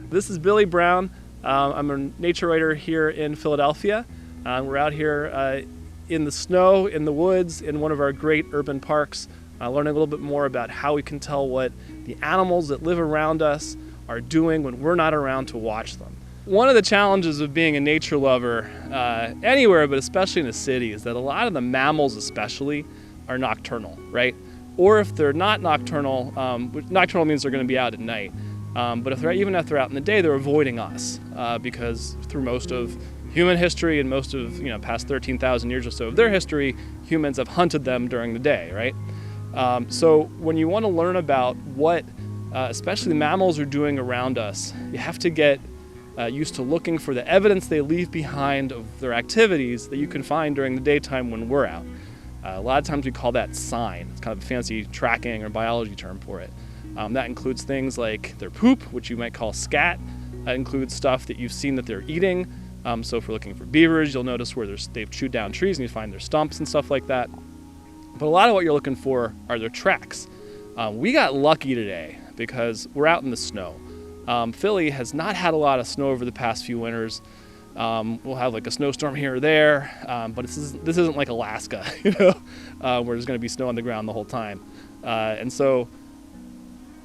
This is Billy Brown. I'm a nature writer here in Philadelphia. We're out here in the snow, in the woods, in one of our great urban parks, learning a little bit more about how we can tell what the animals that live around us are doing when we're not around to watch them. One of the challenges of being a nature lover anywhere, but especially in a city, is that a lot of the mammals especially are nocturnal, right? Or if they're not nocturnal, nocturnal means they're going to be out at night. But even if they're out in the day, they're avoiding us because through most of human history and most of past 13,000 years or so of their history, humans have hunted them during the day, right? So when you want to learn about what especially mammals are doing around us, you have to get used to looking for the evidence they leave behind of their activities that you can find during the daytime when we're out. A lot of times we call that sign. It's kind of a fancy tracking or biology term for it. That includes things like their poop, which you might call scat. That includes stuff that you've seen that they're eating. So if we're looking for beavers, you'll notice where they've chewed down trees and you find their stumps and stuff like that. But a lot of what you're looking for are their tracks. We got lucky today because we're out in the snow. Philly has not had a lot of snow over the past few winters. We'll have like a snowstorm here or there, but this isn't like Alaska, where there's going to be snow on the ground the whole time. And so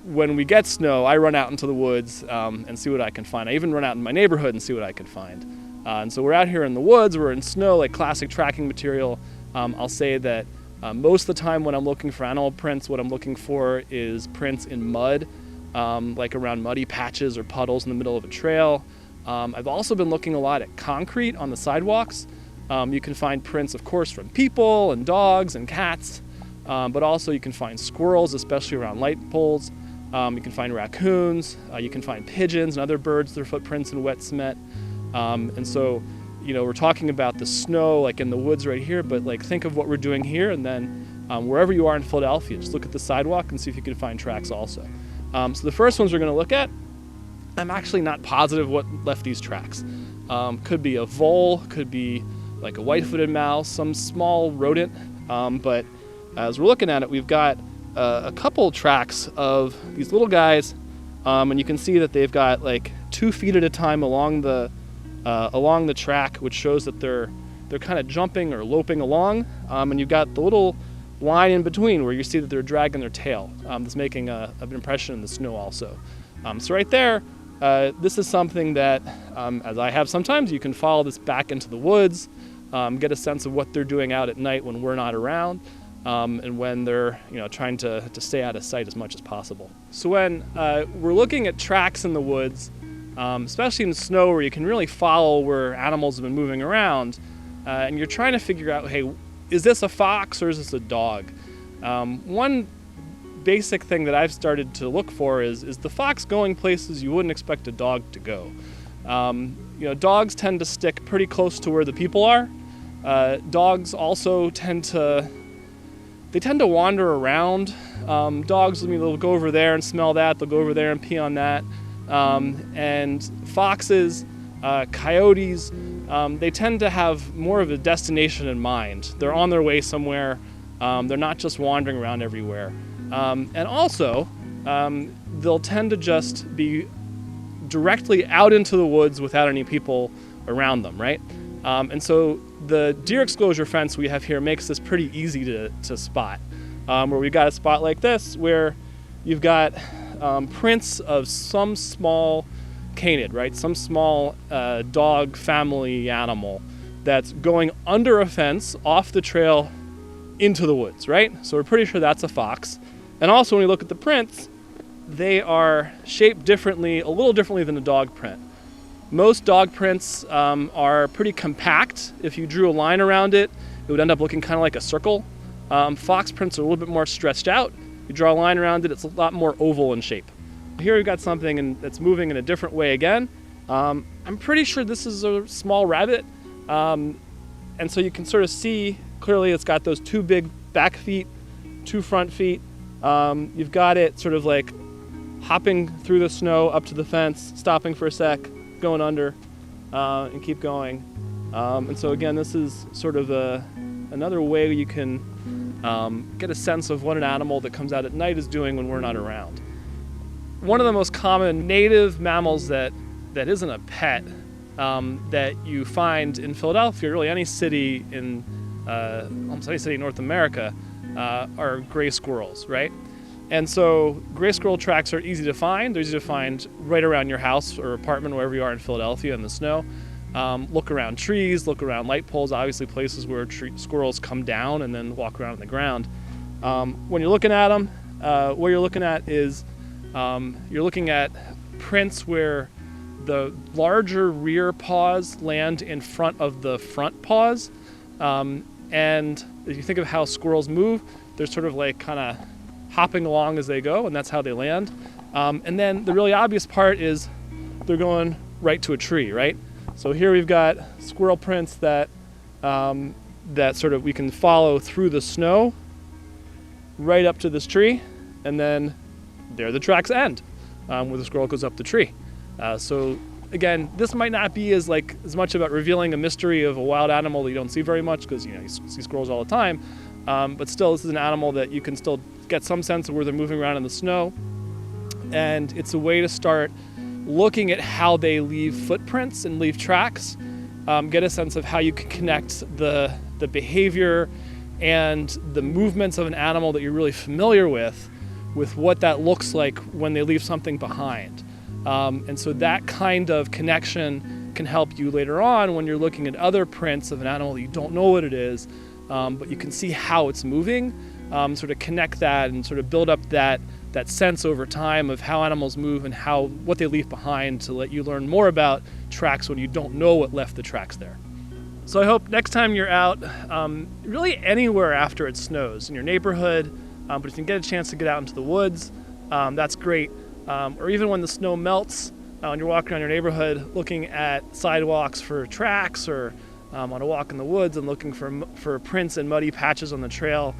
when we get snow, I run out into the woods and see what I can find. I even run out in my neighborhood and see what I can find. And so we're out here in the woods, we're in snow, like classic tracking material. I'll say that most of the time when I'm looking for animal prints, what I'm looking for is prints in mud, like around muddy patches or puddles in the middle of a trail. I've also been looking a lot at concrete on the sidewalks. You can find prints, of course, from people and dogs and cats, but also you can find squirrels, especially around light poles. You can find raccoons, you can find pigeons and other birds, their footprints in wet cement. And so, we're talking about the snow like in the woods right here, but like think of what we're doing here, and then wherever you are in Philadelphia, just look at the sidewalk and see if you can find tracks also. So the first ones we're going to look at, I'm actually not positive what left these tracks. Could be a vole, could be like a white-footed mouse, some small rodent, but as we're looking at it, we've got a couple tracks of these little guys, and you can see that they've got like 2 feet at a time along the track, which shows that they're kind of jumping or loping along, and you've got the little line in between where you see that they're dragging their tail. That's making an impression in the snow also. So right there, this is something that, as I have sometimes, you can follow this back into the woods, get a sense of what they're doing out at night when we're not around. And when they're trying to stay out of sight as much as possible. So when we're looking at tracks in the woods, especially in the snow where you can really follow where animals have been moving around, and you're trying to figure out, hey, is this a fox or is this a dog? One basic thing that I've started to look for is the fox going places you wouldn't expect a dog to go. Dogs tend to stick pretty close to where the people are. Dogs also tend to wander around. Dogs, they'll go over there and smell that. They'll go over there and pee on that. And foxes, coyotes, they tend to have more of a destination in mind. They're on their way somewhere. They're not just wandering around everywhere. And also, they'll tend to just be directly out into the woods without any people around them, right? And so the deer exclosure fence we have here makes this pretty easy to spot, where we've got a spot like this where you've got prints of some small canid, right? Some small dog family animal that's going under a fence off the trail into the woods, right? So we're pretty sure that's a fox. And also when we look at the prints, they are shaped differently, a little differently than a dog print. Most dog prints are pretty compact. If you drew a line around it, it would end up looking kind of like a circle. Fox prints are a little bit more stretched out. You draw a line around it, it's a lot more oval in shape. Here we've got something that's moving in a different way again. I'm pretty sure this is a small rabbit. And so you can sort of see clearly it's got those 2 big back feet, 2 front feet. You've got it sort of like hopping through the snow up to the fence, stopping for a sec, going under, and keep going. And so again, this is sort of another way you can get a sense of what an animal that comes out at night is doing when we're not around. one of the most common native mammals that isn't a pet that you find in Philadelphia, really any city in almost any city in North America, are gray squirrels, right? And so gray squirrel tracks are easy to find. They're easy to find right around your house or apartment, wherever you are in Philadelphia in the snow. Look around trees, look around light poles, obviously places where squirrels come down and then walk around on the ground. When you're looking at them, what you're looking at is you're looking at prints where the larger rear paws land in front of the front paws. And if you think of how squirrels move, they're sort of like kind of hopping along as they go, and that's how they land. And then the really obvious part is they're going right to a tree, right? So here we've got squirrel prints that sort of we can follow through the snow right up to this tree, and then there the tracks end, where the squirrel goes up the tree. So again, this might not be as much about revealing a mystery of a wild animal that you don't see very much, because you see squirrels all the time. But still, this is an animal that you can still get some sense of where they're moving around in the snow. And it's a way to start looking at how they leave footprints and leave tracks, get a sense of how you can connect the behavior and the movements of an animal that you're really familiar with what that looks like when they leave something behind. And so that kind of connection can help you later on when you're looking at other prints of an animal that you don't know what it is, but you can see how it's moving, sort of connect that and sort of build up that sense over time of how animals move and what they leave behind, to let you learn more about tracks when you don't know what left the tracks there. So I hope next time you're out, really anywhere after it snows, in your neighborhood, but if you can get a chance to get out into the woods, that's great. Or even when the snow melts, and you're walking around your neighborhood looking at sidewalks for tracks, or on a walk in the woods and looking for prints and muddy patches on the trail,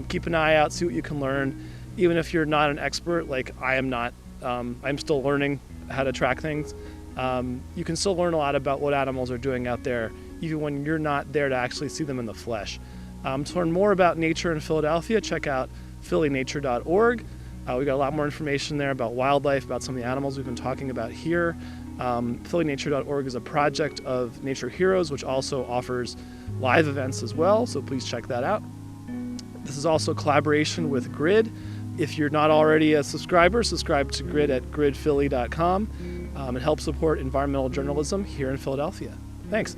keep an eye out, see what you can learn. Even if you're not an expert, like I am not, I'm still learning how to track things. You can still learn a lot about what animals are doing out there, even when you're not there to actually see them in the flesh. To learn more about nature in Philadelphia, check out phillynature.org. We've got a lot more information there about wildlife, about some of the animals we've been talking about here. phillynature.org is a project of Nature Heroes, which also offers live events as well, so please check that out. This is also a collaboration with Grid. If you're not already a subscriber, subscribe to Grid at gridphilly.com. It helps support environmental journalism here in Philadelphia. Thanks.